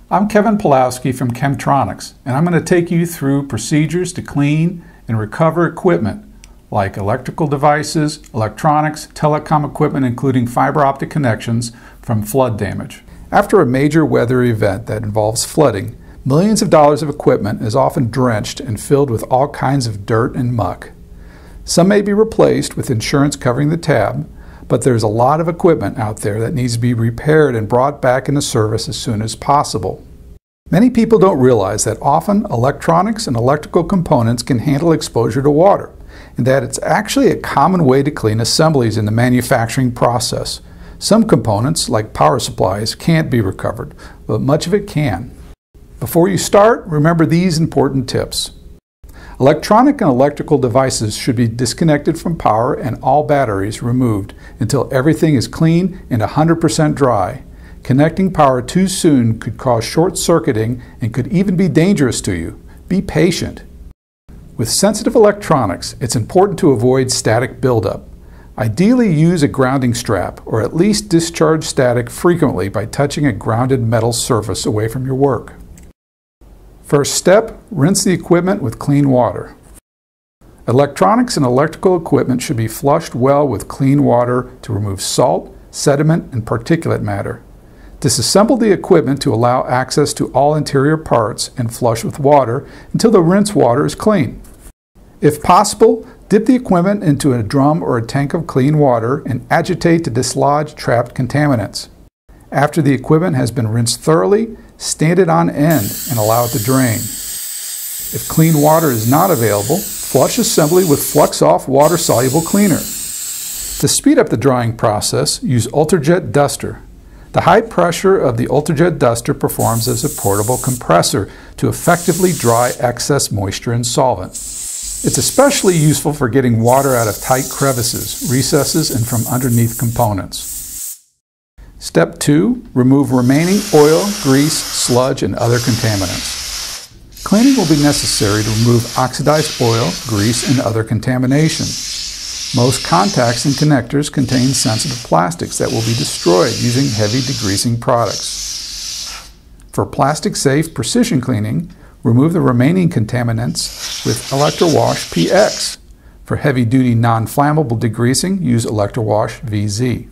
I'm Kevin Pulowski from Chemtronics, and I'm going to take you through procedures to clean and recover equipment like electrical devices, electronics, telecom equipment including fiber optic connections from flood damage. After a major weather event that involves flooding, millions of dollars of equipment is often drenched and filled with all kinds of dirt and muck. Some may be replaced with insurance covering the tab, but there's a lot of equipment out there that needs to be repaired and brought back into service as soon as possible. Many people don't realize that often electronics and electrical components can handle exposure to water, and that it's actually a common way to clean assemblies in the manufacturing process. Some components, like power supplies, can't be recovered, but much of it can. Before you start, remember these important tips. Electronic and electrical devices should be disconnected from power and all batteries removed until everything is clean and 100% dry. Connecting power too soon could cause short-circuiting and could even be dangerous to you. Be patient. With sensitive electronics, it's important to avoid static buildup. Ideally, use a grounding strap or at least discharge static frequently by touching a grounded metal surface away from your work. First step, rinse the equipment with clean water. Electronics and electrical equipment should be flushed well with clean water to remove salt, sediment, and particulate matter. Disassemble the equipment to allow access to all interior parts and flush with water until the rinse water is clean. If possible, dip the equipment into a drum or a tank of clean water and agitate to dislodge trapped contaminants. After the equipment has been rinsed thoroughly, stand it on end and allow it to drain. If clean water is not available, flush assembly with Flex-Off water-soluble cleaner. To speed up the drying process, use Ultrajet Duster. The high pressure of the Ultrajet Duster performs as a portable compressor to effectively dry excess moisture and solvent. It's especially useful for getting water out of tight crevices, recesses, and from underneath components. Step 2. Remove remaining oil, grease, sludge, and other contaminants. Cleaning will be necessary to remove oxidized oil, grease, and other contamination. Most contacts and connectors contain sensitive plastics that will be destroyed using heavy degreasing products. For plastic-safe precision cleaning, remove the remaining contaminants with Electrowash PX. For heavy-duty non-flammable degreasing, use Electrowash VZ.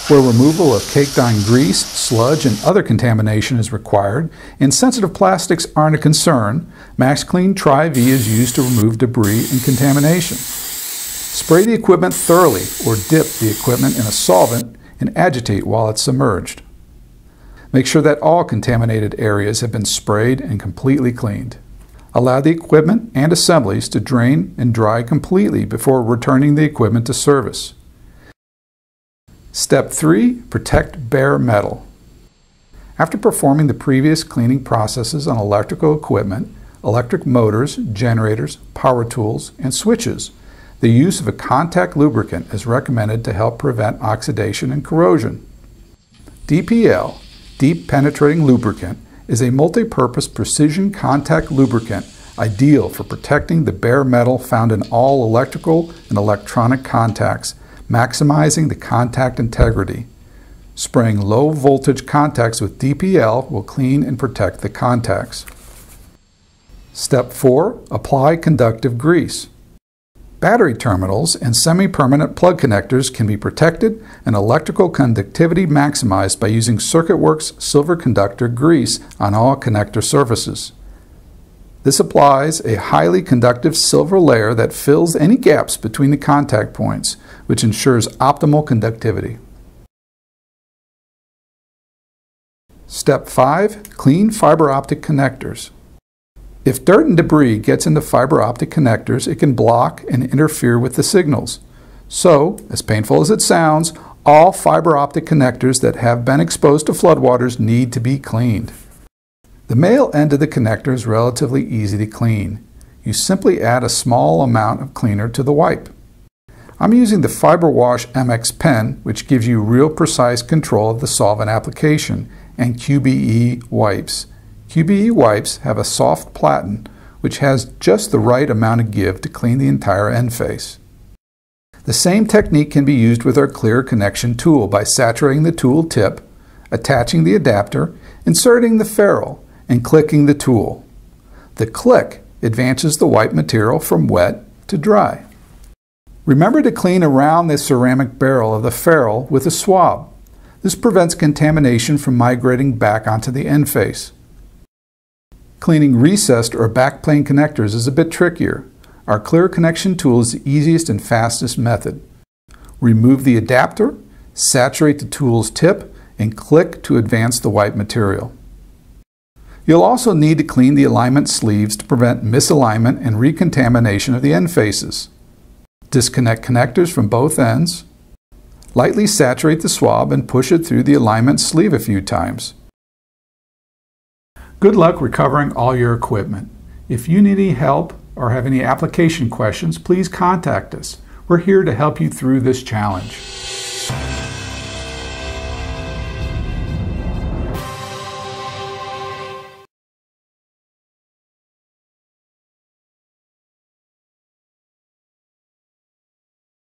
Where removal of caked-on grease, sludge, and other contamination is required, and sensitive plastics aren't a concern, MaxClean Tri-V is used to remove debris and contamination. Spray the equipment thoroughly or dip the equipment in a solvent and agitate while it's submerged. Make sure that all contaminated areas have been sprayed and completely cleaned. Allow the equipment and assemblies to drain and dry completely before returning the equipment to service. Step 3. Protect bare metal. After performing the previous cleaning processes on electrical equipment, electric motors, generators, power tools, and switches, the use of a contact lubricant is recommended to help prevent oxidation and corrosion. DPL, Deep Penetrating Lubricant, is a multi-purpose precision contact lubricant ideal for protecting the bare metal found in all electrical and electronic contacts, maximizing the contact integrity. Spraying low voltage contacts with DPL will clean and protect the contacts. Step 4. Apply conductive grease. Battery terminals and semi-permanent plug connectors can be protected and electrical conductivity maximized by using CircuitWorks silver conductor grease on all connector surfaces. This applies a highly conductive silver layer that fills any gaps between the contact points, which ensures optimal conductivity. Step 5. Clean fiber optic connectors. If dirt and debris gets into fiber optic connectors, it can block and interfere with the signals. So, as painful as it sounds, all fiber optic connectors that have been exposed to floodwaters need to be cleaned. The male end of the connector is relatively easy to clean. You simply add a small amount of cleaner to the wipe. I'm using the FiberWash MX pen, which gives you real precise control of the solvent application, and QBE wipes. QBE wipes have a soft platen which has just the right amount of give to clean the entire end face. The same technique can be used with our clear connection tool by saturating the tool tip, attaching the adapter, inserting the ferrule, and clicking the tool. The click advances the white material from wet to dry. Remember to clean around the ceramic barrel of the ferrule with a swab. This prevents contamination from migrating back onto the end face. Cleaning recessed or backplane connectors is a bit trickier. Our clear connection tool is the easiest and fastest method. Remove the adapter, saturate the tool's tip, and click to advance the white material. You'll also need to clean the alignment sleeves to prevent misalignment and recontamination of the end faces. Disconnect connectors from both ends. Lightly saturate the swab and push it through the alignment sleeve a few times. Good luck recovering all your equipment. If you need any help or have any application questions, please contact us. We're here to help you through this challenge.